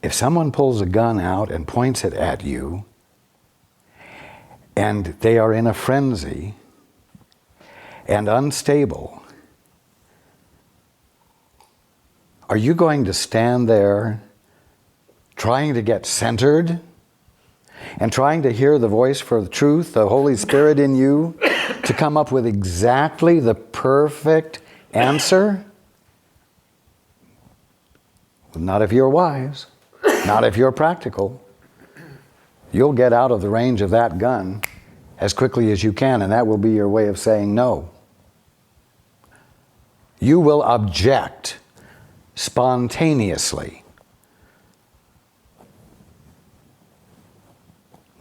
If someone pulls a gun out and points it at you, and they are in a frenzy and unstable, are you going to stand there trying to get centered and trying to hear the voice for the truth, the Holy Spirit in you, to come up with exactly the perfect answer? Not if you're wise, not if you're practical. You'll get out of the range of that gun as quickly as you can, and that will be your way of saying no. You will object spontaneously.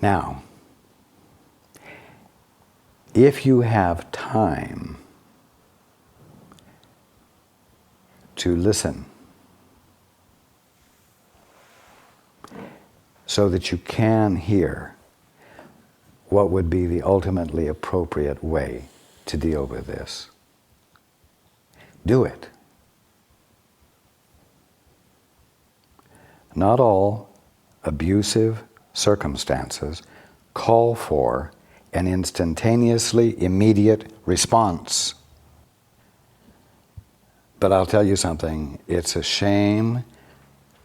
Now, if you have time to listen, so that you can hear what would be the ultimately appropriate way to deal with this, do it. Not all abusive circumstances call for an instantaneously immediate response. But I'll tell you something, it's a shame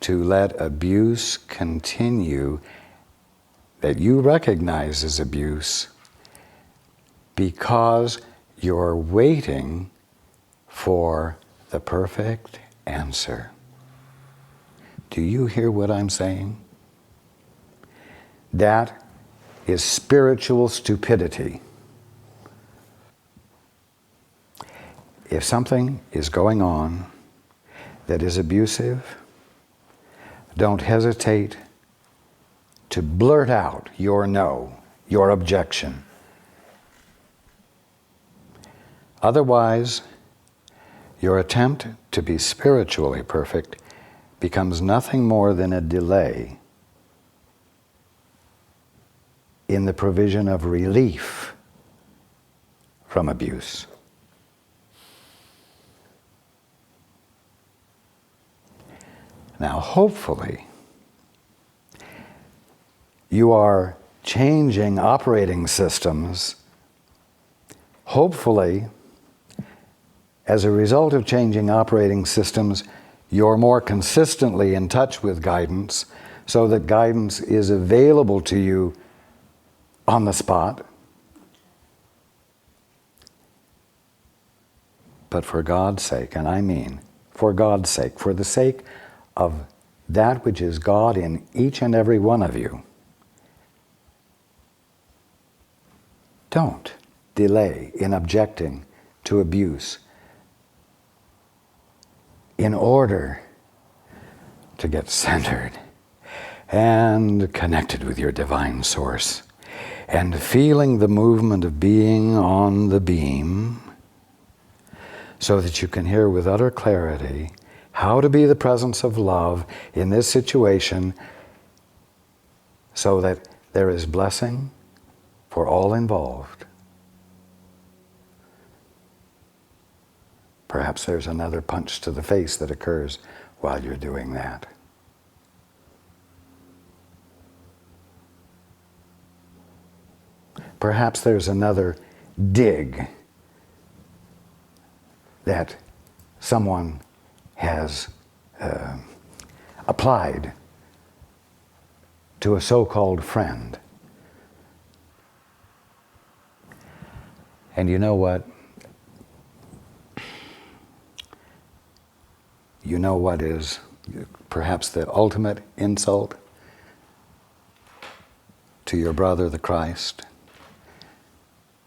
to let abuse continue that you recognize as abuse because you're waiting for the perfect answer. Do you hear what I'm saying? That is spiritual stupidity. If something is going on that is abusive, don't hesitate to blurt out your no, your objection. Otherwise, your attempt to be spiritually perfect becomes nothing more than a delay in the provision of relief from abuse. Now, hopefully, you are changing operating systems. Hopefully, as a result of changing operating systems, you're more consistently in touch with guidance, so that guidance is available to you on the spot. But for God's sake, and I mean for God's sake, for the sake of that which is God in each and every one of you, don't delay in objecting to abuse in order to get centered and connected with your divine source and feeling the movement of being on the beam, so that you can hear with utter clarity how to be the presence of love in this situation, so that there is blessing for all involved. Perhaps there's another punch to the face that occurs while you're doing that. Perhaps there's another dig that someone has applied to a so-called friend. And you know what? You know what is perhaps the ultimate insult to your brother, the Christ,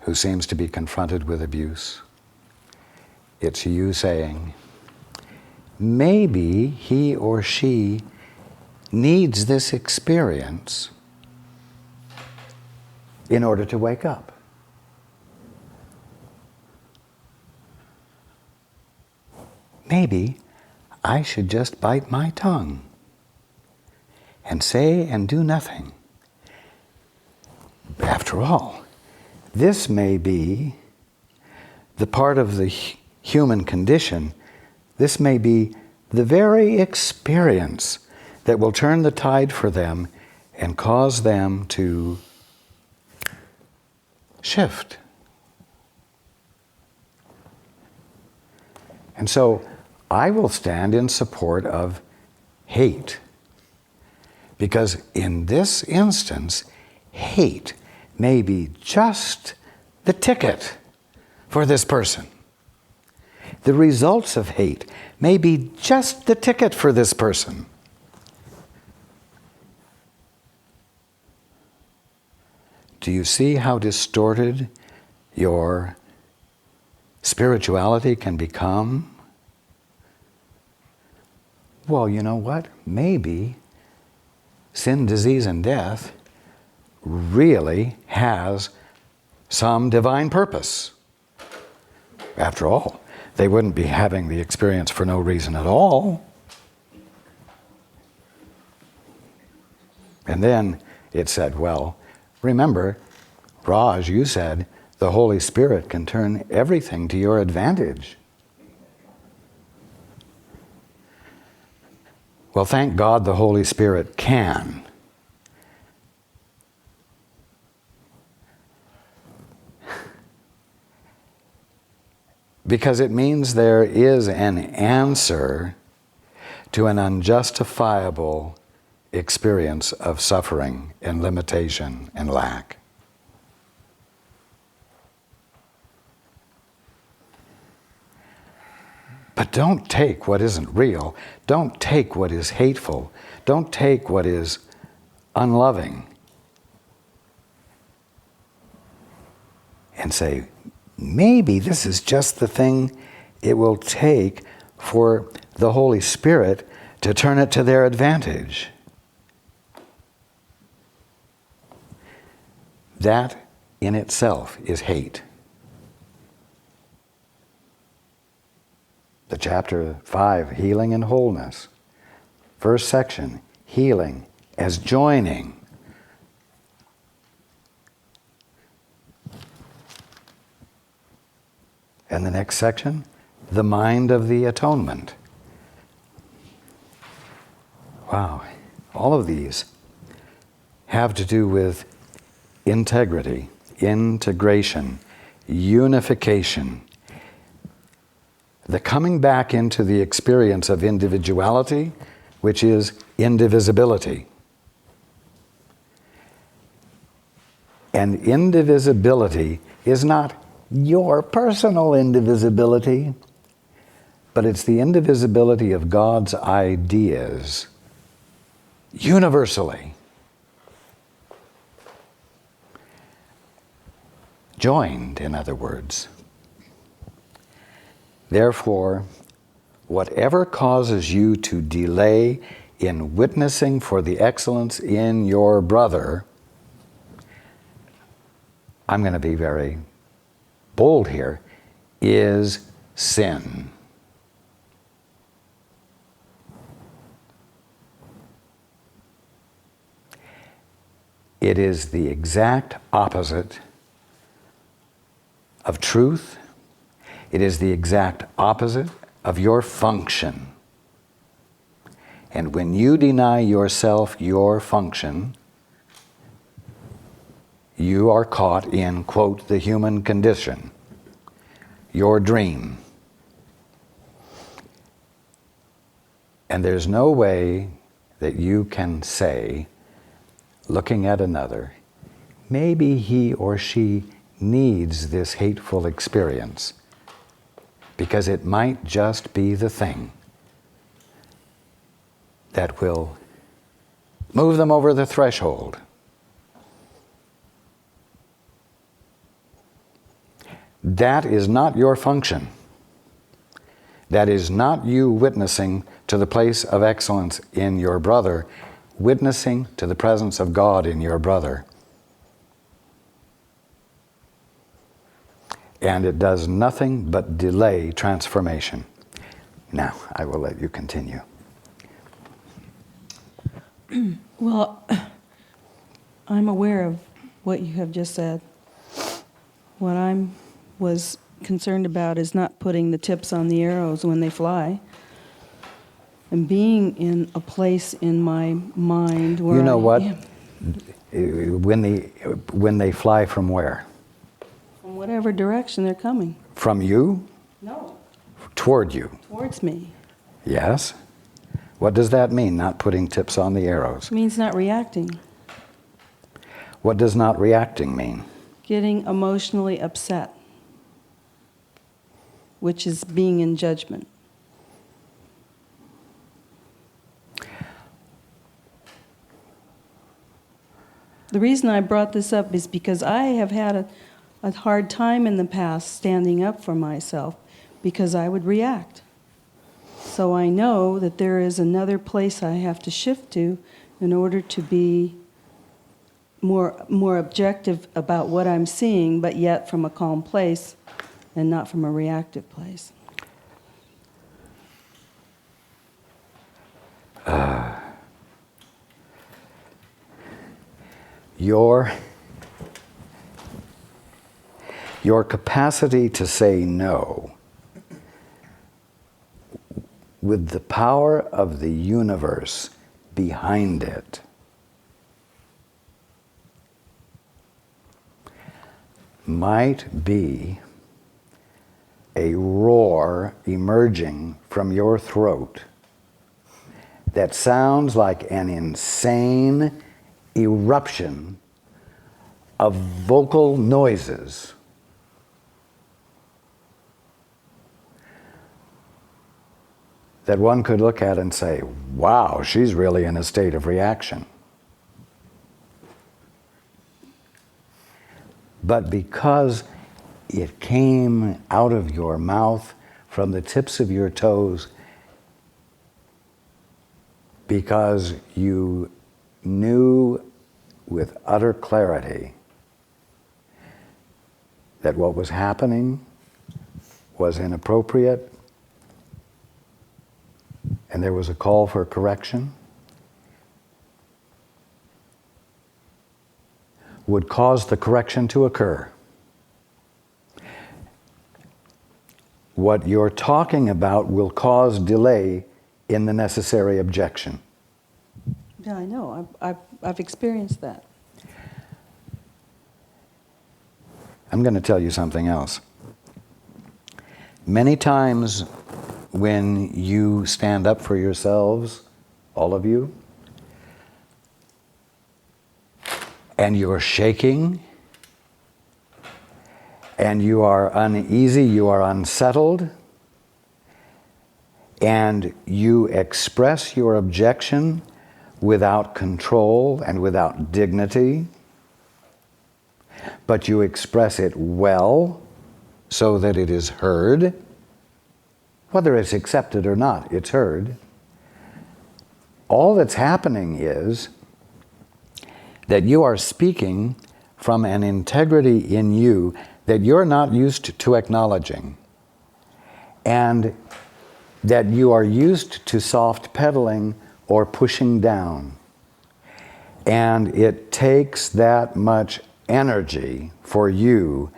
who seems to be confronted with abuse? It's you saying, maybe he or she needs this experience in order to wake up. Maybe I should just bite my tongue and say and do nothing. After all, this may be the part of the human condition. This may be the very experience that will turn the tide for them and cause them to shift. And so I will stand in support of hate. Because in this instance, hate may be just the ticket for this person. The results of hate may be just the ticket for this person. Do you see how distorted your spirituality can become? Well, you know what? Maybe sin, disease, and death really has some divine purpose. After all, they wouldn't be having the experience for no reason at all. And then it said, well, remember, Raj, you said the Holy Spirit can turn everything to your advantage. Well, thank God the Holy Spirit can. Because it means there is an answer to an unjustifiable experience of suffering and limitation and lack. But don't take what isn't real. Don't take what is hateful. Don't take what is unloving and say, maybe this is just the thing it will take for the Holy Spirit to turn it to their advantage. That in itself is hate. The chapter 5, Healing and Wholeness. First section, healing as joining. And the next section, the mind of the atonement. Wow, all of these have to do with integrity, integration, unification, the coming back into the experience of individuality, which is indivisibility. And indivisibility is not your personal indivisibility, but it's the indivisibility of God's ideas universally. Joined, in other words. Therefore, whatever causes you to delay in witnessing for the excellence in your brother, I'm going to be very bold here, is sin. It is the exact opposite of truth. It is the exact opposite of your function. And when you deny yourself your function, you are caught in, quote, the human condition, your dream. And there's no way that you can say, looking at another, maybe he or she needs this hateful experience, because it might just be the thing that will move them over the threshold. That is not your function. That is not you witnessing to the place of excellence in your brother, witnessing to the presence of God in your brother. And it does nothing but delay transformation. Now, I will let you continue. Well, I'm aware of what you have just said. What I was concerned about is not putting the tips on the arrows when they fly. and being in a place in my mind where You know what? am. When they fly from where? From whatever direction they're coming. From you? No. Toward you? Towards me. Yes. What does that mean, not putting tips on the arrows? It means not reacting. What does not reacting mean? Getting emotionally upset, which is being in judgment. The reason I brought this up is because I have had a hard time in the past standing up for myself because I would react. So I know that there is another place I have to shift to in order to be more objective about what I'm seeing, but yet from a calm place and not from a reactive place. Your capacity to say no with the power of the universe behind it might be a roar emerging from your throat that sounds like an insane eruption of vocal noises that one could look at and say, wow, she's really in a state of reaction. But because it came out of your mouth from the tips of your toes, because you knew with utter clarity that what was happening was inappropriate and there was a call for correction, would cause the correction to occur. What you're talking about will cause delay in the necessary objection. Yeah, I know. I've experienced that. I'm going to tell you something else. Many times when you stand up for yourselves, all of you, and you're shaking, and you are uneasy, you are unsettled, and you express your objection without control and without dignity, but you express it well so that it is heard. Whether it's accepted or not, it's heard. All that's happening is that you are speaking from an integrity in you that you're not used to acknowledging, and that you are used to soft pedaling or pushing down. And it takes that much energy for you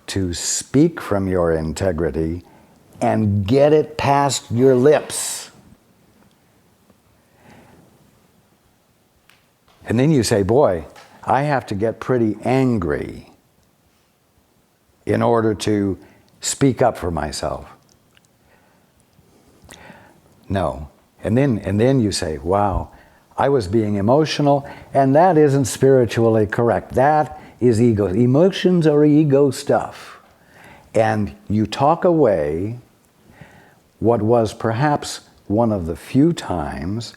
to speak from your integrity and get it past your lips. And then you say, boy, I have to get pretty angry in order to speak up for myself. No. And then you say, wow, I was being emotional, and that isn't spiritually correct. That is ego. Emotions are ego stuff. And you talk away what was perhaps one of the few times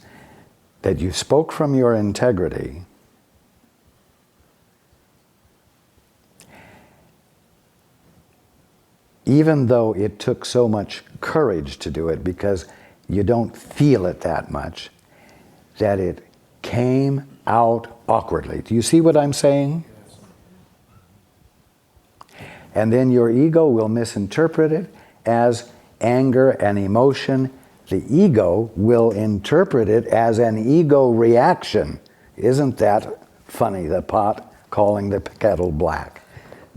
that you spoke from your integrity, even though it took so much courage to do it because you don't feel it that much, that it came out awkwardly. Do you see what I'm saying? And then your ego will misinterpret it as anger and emotion. The ego will interpret it as an ego reaction. Isn't that funny, the pot calling the kettle black?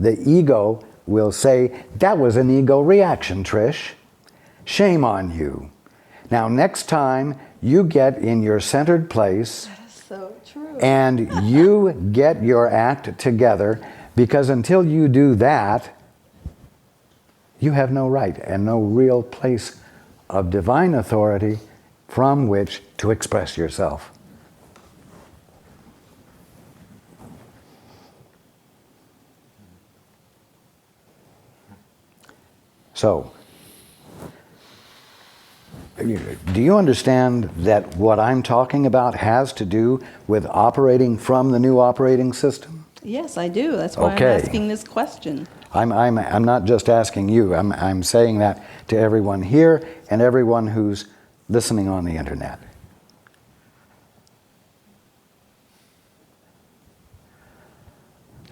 The ego will say, that was an ego reaction, Trish. Shame on you. Now, next time you get in your centered place That is so true. and you get your act together, because until you do that, you have no right and no real place of divine authority from which to express yourself. So, do you understand that what I'm talking about has to do with operating from the new operating system? Yes, I do. That's why Okay. I'm asking this question. I'm not just asking you. I'm saying that to everyone here and everyone who's listening on the internet.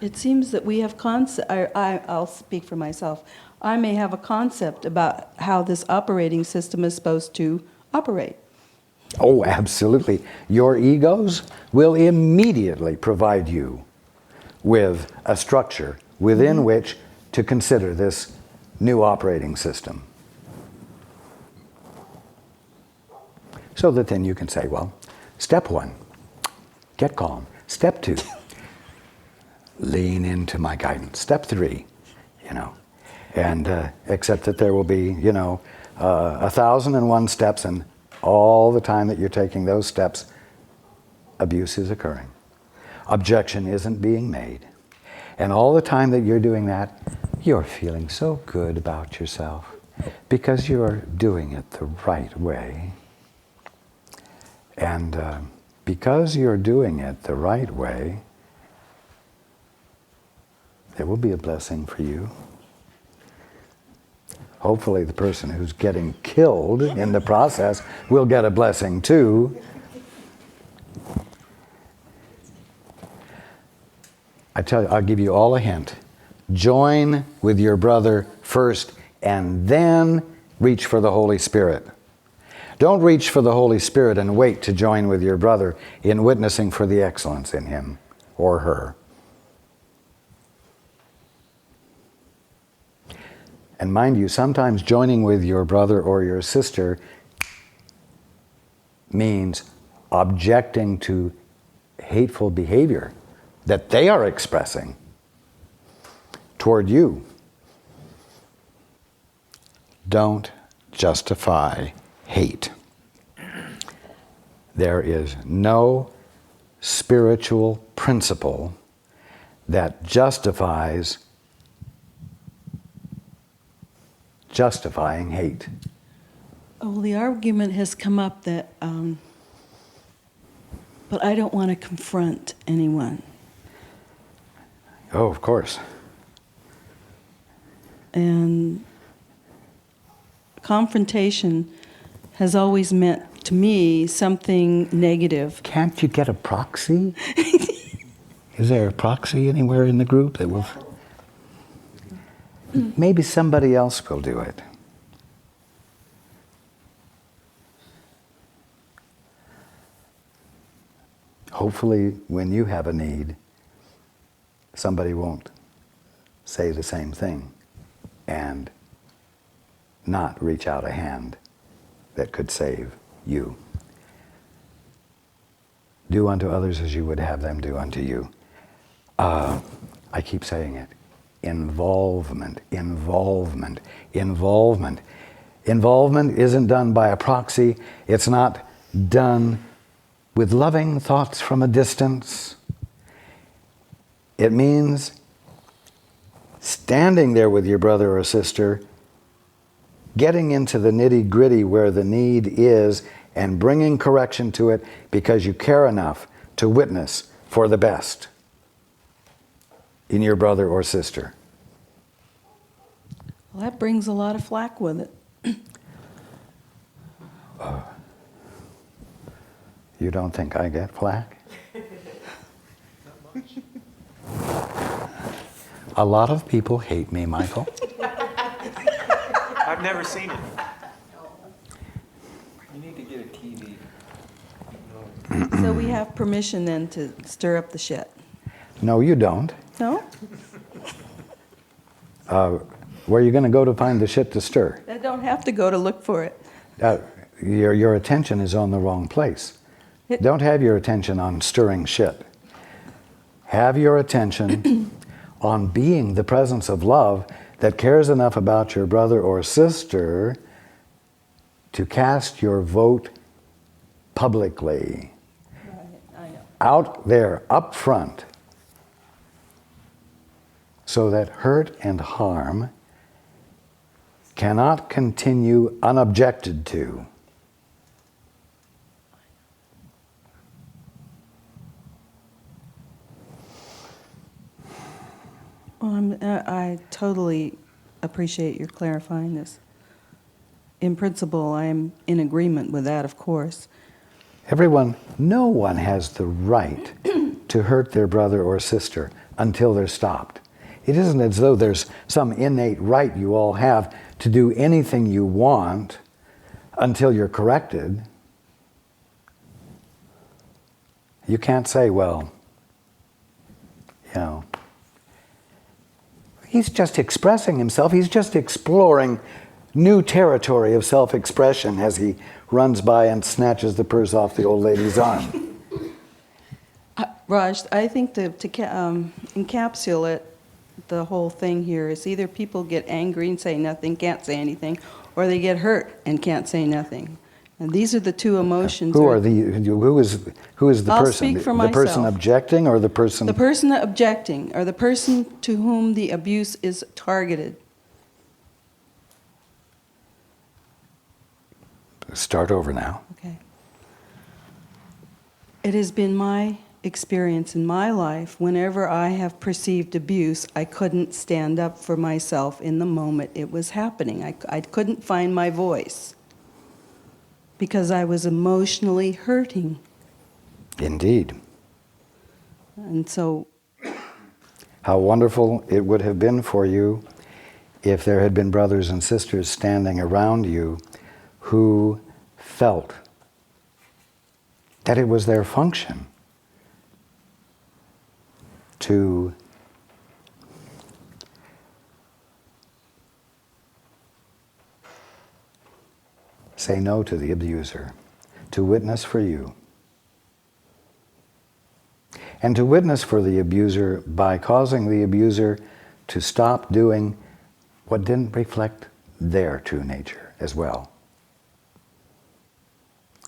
It seems that we have I'll speak for myself. I may have a concept about how this operating system is supposed to operate. Oh, absolutely. Your egos will immediately provide you with a structure within which to consider this new operating system. So that then you can say, well, step 1, get calm. Step 2, lean into my guidance. Step 3, and accept that there will be, 1,001 steps, and all the time that you're taking those steps, abuse is occurring. Objection isn't being made. And all the time that you're doing that, you're feeling so good about yourself because you're doing it the right way. And because you're doing it the right way, there will be a blessing for you. Hopefully the person who's getting killed in the process will get a blessing too. I tell you, I'll give you all a hint. Join with your brother first and then reach for the Holy Spirit. Don't reach for the Holy Spirit and wait to join with your brother in witnessing for the excellence in him or her. And mind you, sometimes joining with your brother or your sister means objecting to hateful behavior that they are expressing toward you. Don't justify hate. There is no spiritual principle that justifies justifying hate. Oh, the argument has come up that, but I don't want to confront anyone. Oh, of course. And confrontation has always meant to me something negative. Can't you get a proxy? Is there a proxy anywhere in the group that will... Maybe somebody else will do it. Hopefully, when you have a need, somebody won't say the same thing and not reach out a hand that could save you. Do unto others as you would have them do unto you. I keep saying it. Involvement, involvement, involvement. Involvement isn't done by a proxy. It's not done with loving thoughts from a distance. It means standing there with your brother or sister, getting into the nitty-gritty where the need is and bringing correction to it because you care enough to witness for the best in your brother or sister. Well, that brings a lot of flack with it. You don't think I get flack? A lot of people hate me, Michael. I've never seen it. You need to get a TV. So we have permission then to stir up the shit. No, you don't. No? Where are you going to go to find the shit to stir? I don't have to go to look for it. your attention is on the wrong place. Don't have your attention on stirring shit. Have your attention on being the presence of love that cares enough about your brother or sister to cast your vote publicly. I know. Out there, up front, so that hurt and harm cannot continue unobjected to. Well, I totally appreciate your clarifying this. In principle, I am in agreement with that, of course. No one has the right to hurt their brother or sister until they're stopped. It isn't as though there's some innate right you all have to do anything you want until you're corrected. You can't say, well, he's just expressing himself. He's just exploring new territory of self-expression as he runs by and snatches the purse off the old lady's arm. Raj, I think to encapsulate the whole thing here is either people get angry and say nothing, can't say anything, or they get hurt and can't say nothing. And these are the two emotions. Who is the person? I'll speak for myself. The person objecting or the person? The person objecting, or the person to whom the abuse is targeted. Start over now. Okay. It has been my experience in my life, whenever I have perceived abuse, I couldn't stand up for myself in the moment it was happening. I couldn't find my voice because I was emotionally hurting. Indeed. And so... How wonderful it would have been for you if there had been brothers and sisters standing around you who felt that it was their function to say no to the abuser, to witness for you. And to witness for the abuser by causing the abuser to stop doing what didn't reflect their true nature as well.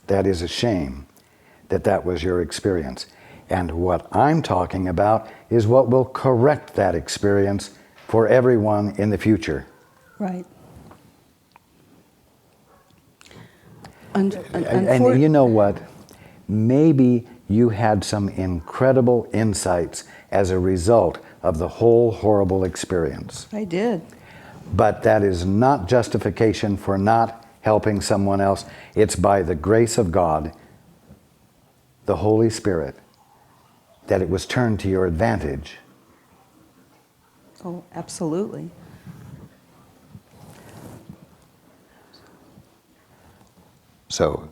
That is a shame that was your experience. And what I'm talking about is what will correct that experience for everyone in the future. Right. And you know what? Maybe you had some incredible insights as a result of the whole horrible experience. I did. But that is not justification for not helping someone else. It's by the grace of God, the Holy Spirit, that it was turned to your advantage. Oh, absolutely. So,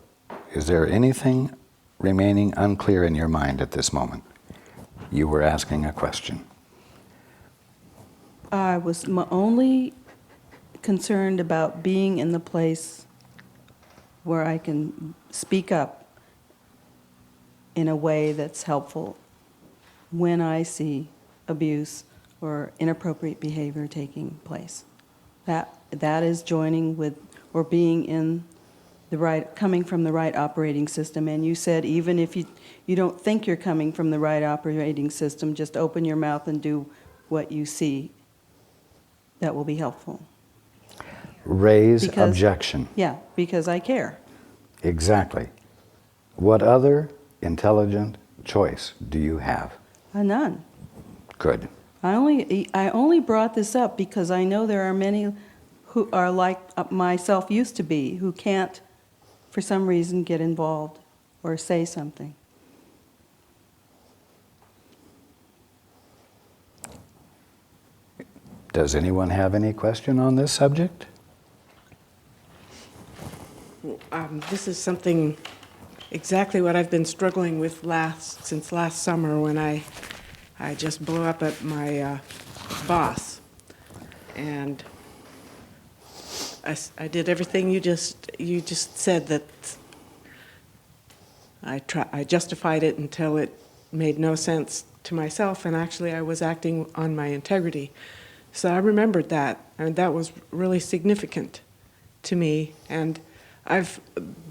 is there anything remaining unclear in your mind at this moment? You were asking a question. I was only concerned about being in the place where I can speak up in a way that's helpful when I see abuse or inappropriate behavior taking place. That is joining with or being in the right, coming from the right operating system. And you said even if you don't think you're coming from the right operating system, just open your mouth and do what you see. That will be helpful. Raise objection. Yeah, because I care. Exactly. What other intelligent choice do you have? None. Good. I only brought this up because I know there are many who are like myself used to be, who can't, for some reason, get involved or say something. Does anyone have any question on this subject? This is something exactly what I've been struggling with since last summer when I just blew up at my boss. And I did everything you just said, that I justified it until it made no sense to myself, and actually I was acting on my integrity. So I remembered that, and that was really significant to me, and I've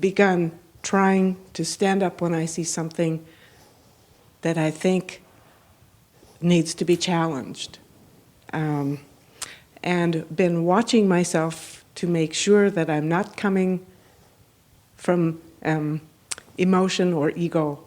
begun trying to stand up when I see something that I think needs to be challenged, and been watching myself to make sure that I'm not coming from emotion or ego.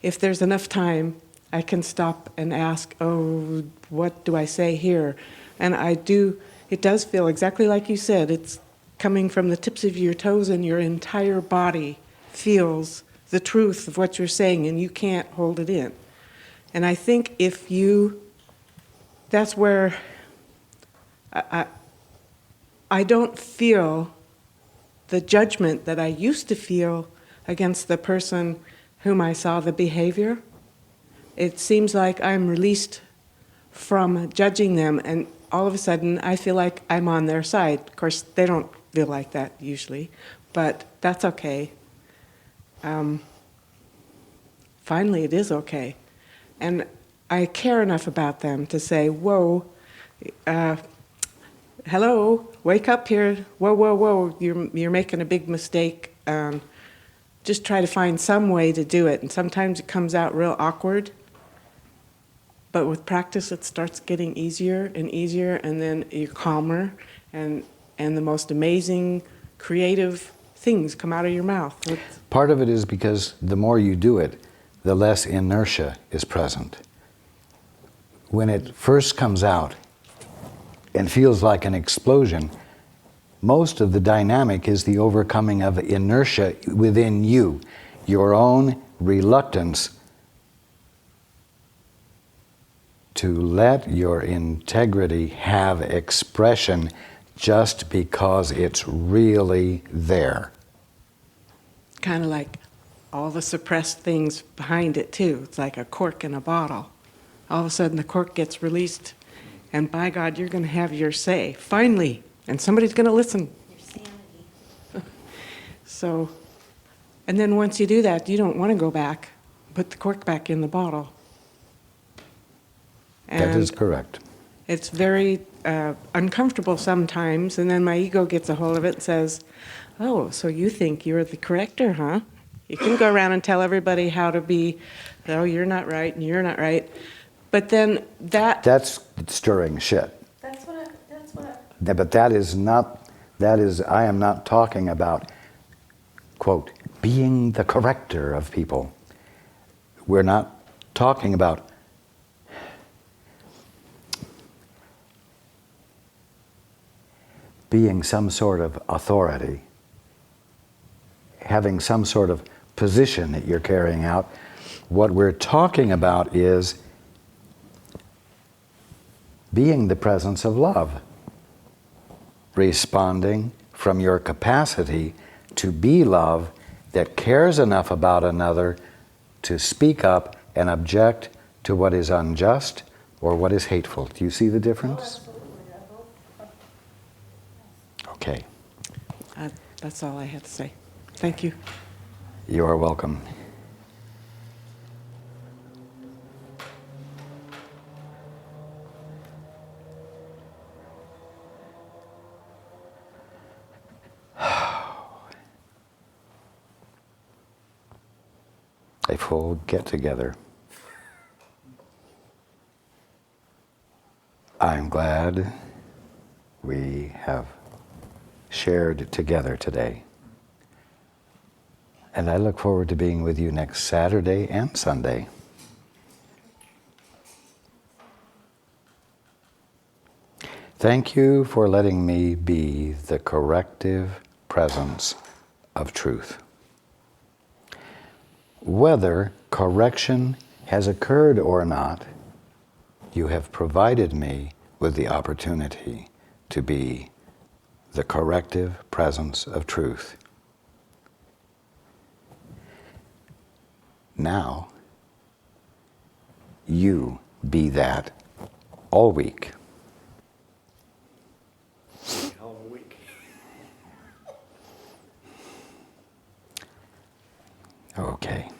If there's enough time, I can stop and ask, oh, what do I say here? And I do, it does feel exactly like you said, it's coming from the tips of your toes, and your entire body feels the truth of what you're saying, and you can't hold it in. And I think that's where I don't feel the judgment that I used to feel against the person whom I saw the behavior. It seems like I'm released from judging them, and all of a sudden I feel like I'm on their side. Of course, they don't feel like that usually, but that's okay. Finally, it is okay. And I care enough about them to say, whoa, hello, wake up here. Whoa, whoa, whoa, you're making a big mistake. Just try to find some way to do it. And sometimes it comes out real awkward. But with practice, it starts getting easier and easier, and then you're calmer, and the most amazing, creative things come out of your mouth. Part of it is because the more you do it, the less inertia is present. When it first comes out and feels like an explosion, most of the dynamic is the overcoming of inertia within you, your own reluctance to let your integrity have expression just because it's really there. Kind of like all the suppressed things behind it too. It's like a cork in a bottle. All of a sudden the cork gets released, and by God, you're going to have your say, finally, and somebody's going to listen. Your sanity. So, and then once you do that, you don't want to go back, put the cork back in the bottle. That is correct. It's very uncomfortable sometimes, and then my ego gets a hold of it and says, oh, so you think you're the corrector, huh? You can go around and tell everybody how to be, oh, you're not right, and you're not right. But then That's stirring shit. That's what Yeah, but I am not talking about, quote, being the corrector of people. We're not talking about being some sort of authority, having some sort of position that you're carrying out. What we're talking about is being the presence of love, responding from your capacity to be love that cares enough about another to speak up and object to what is unjust or what is hateful. Do you see the difference? Okay. That's all I had to say. Thank you. You are welcome. A full get-together. I'm glad we have shared together today. And I look forward to being with you next Saturday and Sunday. Thank you for letting me be the corrective presence of truth. Whether correction has occurred or not, you have provided me with the opportunity to be the corrective presence of truth. Now, you be that all week. Okay.